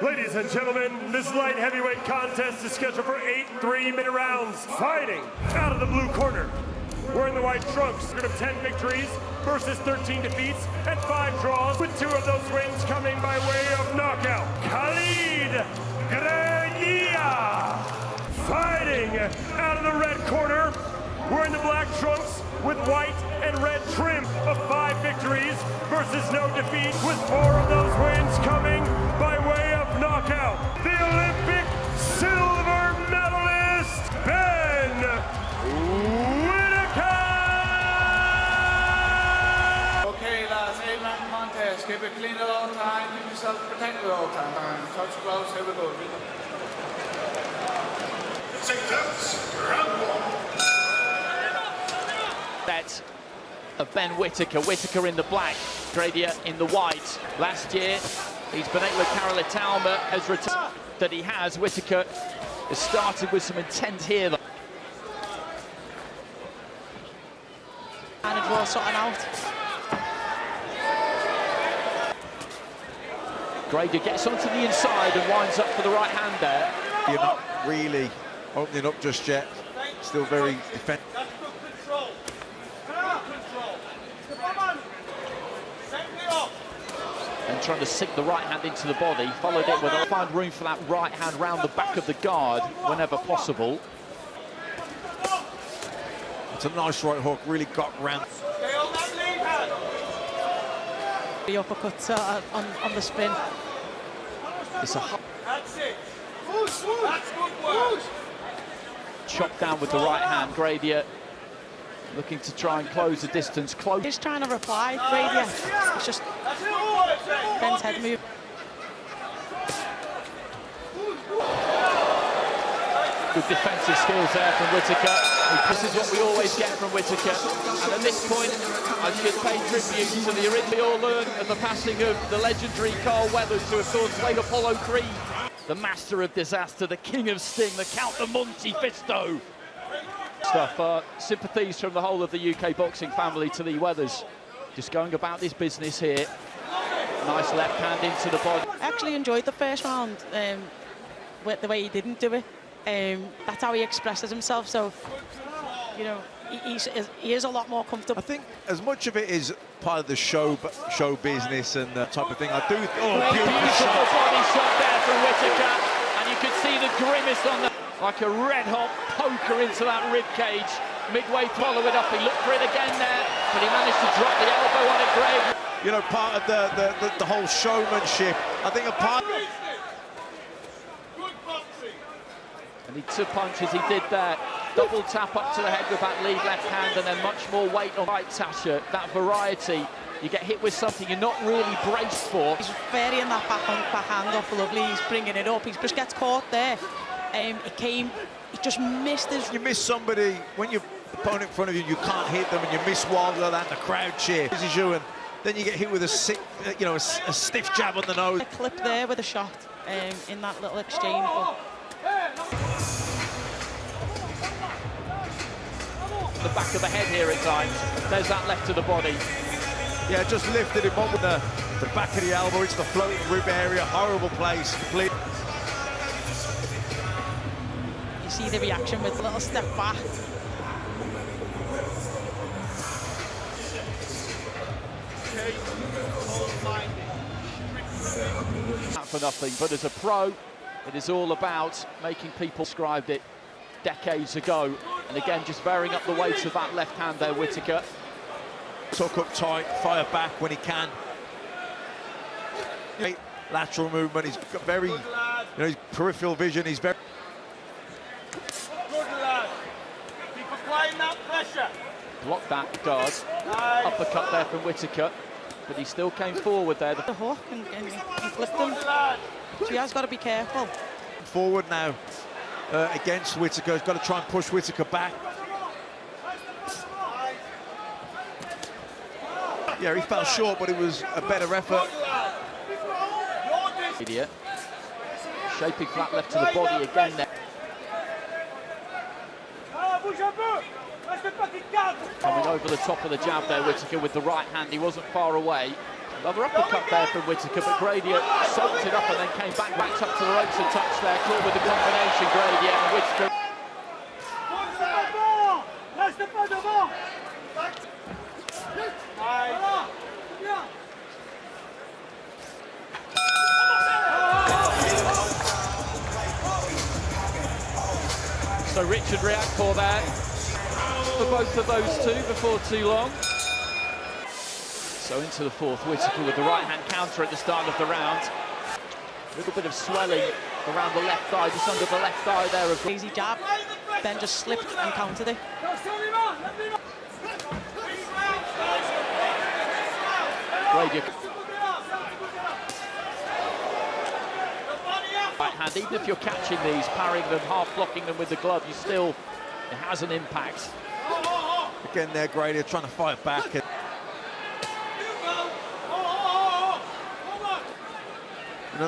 Ladies and gentlemen, this light heavyweight contest is scheduled for 8 3-minute rounds. Fighting out of the blue corner, wearing the white trunks, of 10 victories versus 13 defeats and 5 draws, with 2 of those wins coming by way of knockout. Khalid Graidia. Fighting out of the red corner, wearing the black trunks with white and red trim, of 5 victories versus no defeat, with 4 of those wins coming by way of knockout. The Olympic silver medalist, Whittaker! Okay, lads, 8-round contest. Keep it clean at all time, keep yourself protected at all time. Touch gloves, here we go. Round 1. That of Ben Whittaker. Whittaker in the black, Graidia in the white. Last year, he's been able to carry the Talma as returned that he has. Whittaker has started with some intent here. And draw something out. Graidia gets onto the inside and winds up for the right hand there. You're not really opening up just yet. Still very defensive. And trying to sink the right hand into the body. Followed it with, find room for that right hand round the back of the guard whenever possible. It's a nice right hook, really got round. The uppercut on the spin. It's a That's it. That's good work. chop down with the right hand. Graidia looking to try and close the distance. He's trying to reply, Graidia. It's just Ben's head move. Good defensive skills there from Whittaker. This is what we always get from Whittaker. And at this point, I should pay tribute to the original. We all learned of the passing of the legendary Carl Weathers, who of course played Apollo Creed. The master of disaster, the king of sting, the Count of Monte Fisto. Stuff. Sympathies from the whole of the UK boxing family to the Weathers. Just going about this business here. Nice left hand into the body. I actually enjoyed the first round, with the way he didn't do it. That's how he expresses himself, so, you know, he is a lot more comfortable. I think as much of it is part of the show business and the type of thing. I do. Beautiful body shot there from Whittaker, and you could see the grimace on the, like a red-hot poker into that rib cage. Midway, follow it up. He looked for it again there, but he managed to drop the elbow on it, Greg. You know, part of the whole showmanship. I think a part. And he 2 punches he did there. Double tap up to the head with that lead left hand, and then much more weight on right Tasha. That variety, you get hit with something you're not really braced for. He's varying that back hand up lovely. He's bringing it up. He just gets caught there. He just missed his. You miss somebody when your opponent in front of you, you can't hit them, and you miss wild like that. The crowd cheer. This is you, and then you get hit with a stiff jab on the nose. A clip there with a shot in that little exchange. But the back of the head here at times. There's that left to the body. Yeah, just lifted him up with the back of the elbow into the floating rib area. Horrible place. Complete. you see the reaction with a little step back. Not for nothing, but as a pro, it is all about making people described it decades ago. And again, just varying up the weight of that left hand there, Whittaker. Tuck up tight, fire back when he can. Lateral movement, he's got very, his peripheral vision, he's very... Good lad. Keep applying that pressure. Blocked that guard. Uppercut there from Whittaker, but he still came forward there. The hook and flipped him. So he has got to be careful. Forward now against Whittaker. He's got to try and push Whittaker back. Yeah, he fell short, but it was a better effort. Idiot. Shaping flat left to the body again there. Coming over the top of the jab there, Whittaker with the right hand. He wasn't far away. Another uppercut there from Whittaker, but Graidia soaked it up and then came back up to the ropes and touched there. Caught with the combination, Graidia and Whittaker. So Richard Riakporhe there for both of those two before too long. So into the fourth, Whittaker with the right-hand counter at the start of the round. A little bit of swelling around the left thigh, just under the left thigh there. Easy jab, then just slipped and countered it. Graidia. Right hand, even if you're catching these, parrying them, half blocking them with the glove, it has an impact. Again there, Graidia trying to fight back. No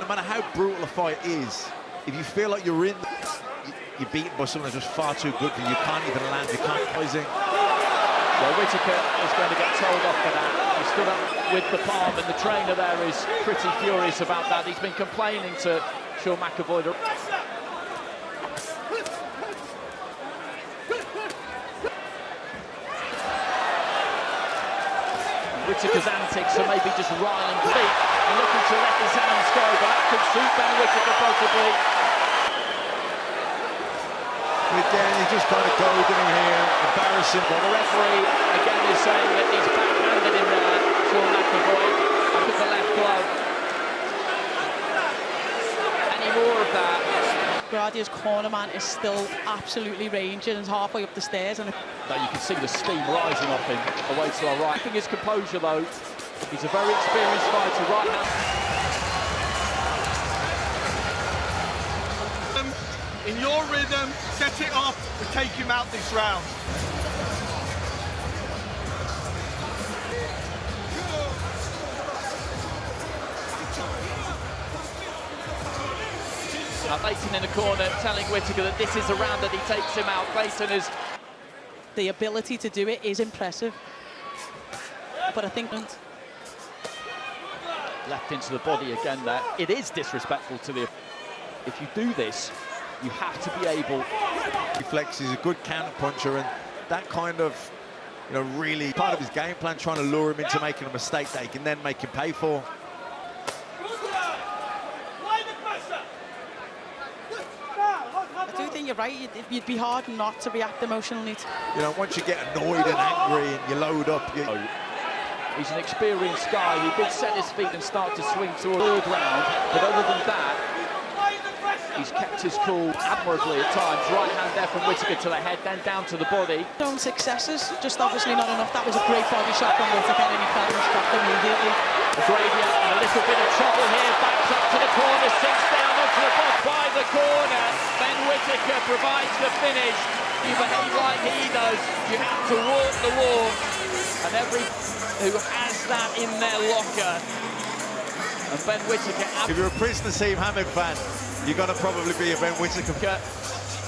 matter how brutal a fight is, if you feel like you're you're beaten by someone who's just far too good for you, you can't even land, you can't poison. Well, Whittaker is going to get told off for that. He stood up with the palm, and the trainer there is pretty furious about that. He's been complaining to Sean McAvoy. Whittaker's antics are maybe just riling feet and looking to let his hands go, but that could suit Ben Whittaker possibly. Again, he's just kind of goading him here, embarrassing. Well, the referee again is saying that he's backhanded in there, Sean McAvoy, up with the left glove. Any more of that? Graidia's corner man is still absolutely ranging and halfway up the stairs. And now you can see the steam rising off him away to our right. Keeping his composure though, he's a very experienced fighter, right hand. In your rhythm, set it off to take him out this round. Now Clayton in the corner telling Whittaker that this is a round that he takes him out. Clayton is... The ability to do it is impressive. But I think... Left into the body again there. It is disrespectful to the... If you do this, you have to be able... Flex is a good counter-puncher, and that kind of, really part of his game plan, trying to lure him into making a mistake that he can then make him pay for. I do think you're right. You'd be hard not to react emotionally. Once you get annoyed and angry and you load up... He's an experienced guy. He did set his feet and start to swing to a third round, but other than that, he's kept his cool admirably at times. Right hand there from Whittaker to the head, then down to the body. Own successes, just obviously not enough. That was a great body shot from Whittaker, and he fell and stopped immediately. Graidia in a little bit of trouble here, backs up to the corner, sinks down onto the box by the corner. Ben Whittaker provides the finish. You behave like he does, you have to walk the walk, and every who has that in their locker. And Ben Whittaker... If you're a Prince Naseem Hamed fan, you've got to probably be a Ben Whittaker.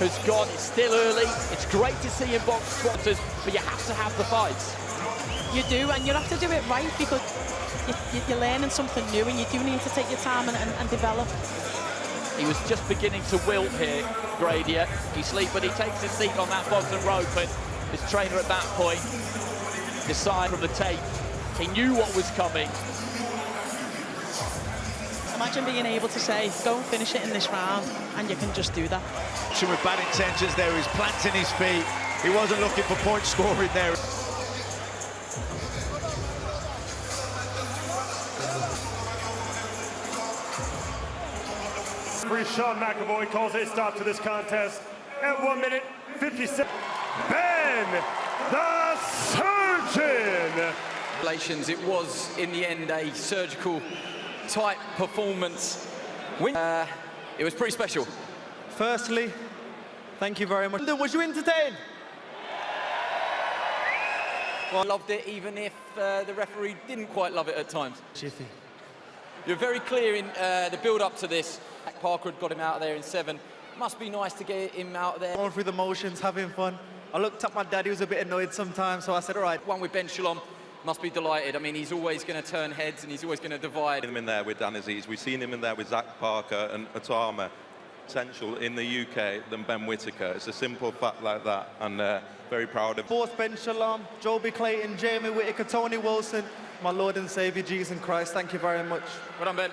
Has gone, it's still early, it's great to see him box squatters, but you have to have the fights. You do, and you have to do it right, because you're learning something new, and you do need to take your time and develop. He was just beginning to wilt here, Graidia. But he takes his seat on that bottom rope, and his trainer at that point decided from the tape, he knew what was coming. Imagine being able to say, go and finish it in this round, and you can just do that. With bad intentions there, he's planting his feet. He wasn't looking for point scoring there. Sean McAvoy calls a stop to this contest at 1 minute 57. Ben the Surgeon! It was, in the end, a surgical type performance. It was pretty special. Firstly, thank you very much. Was you entertained? Well, I loved it, even if the referee didn't quite love it at times. Jiffy. You're very clear in the build-up to this. Parker had got him out of there in 7. Must be nice to get him out of there. Going through the motions, having fun. I looked at my dad, he was a bit annoyed sometimes, so I said, all right. One with Ben Shalom, must be delighted. I mean, he's always going to turn heads and he's always going to divide. Him in there with Dan Aziz. We've seen him in there with Zach Parker and Atama. Potential in the UK than Ben Whittaker. It's a simple fact like that, and very proud of. Fourth Ben Shalom, Joby Clayton, Jamie Whittaker, Tony Wilson, my Lord and Saviour Jesus Christ. Thank you very much. Well done, Ben.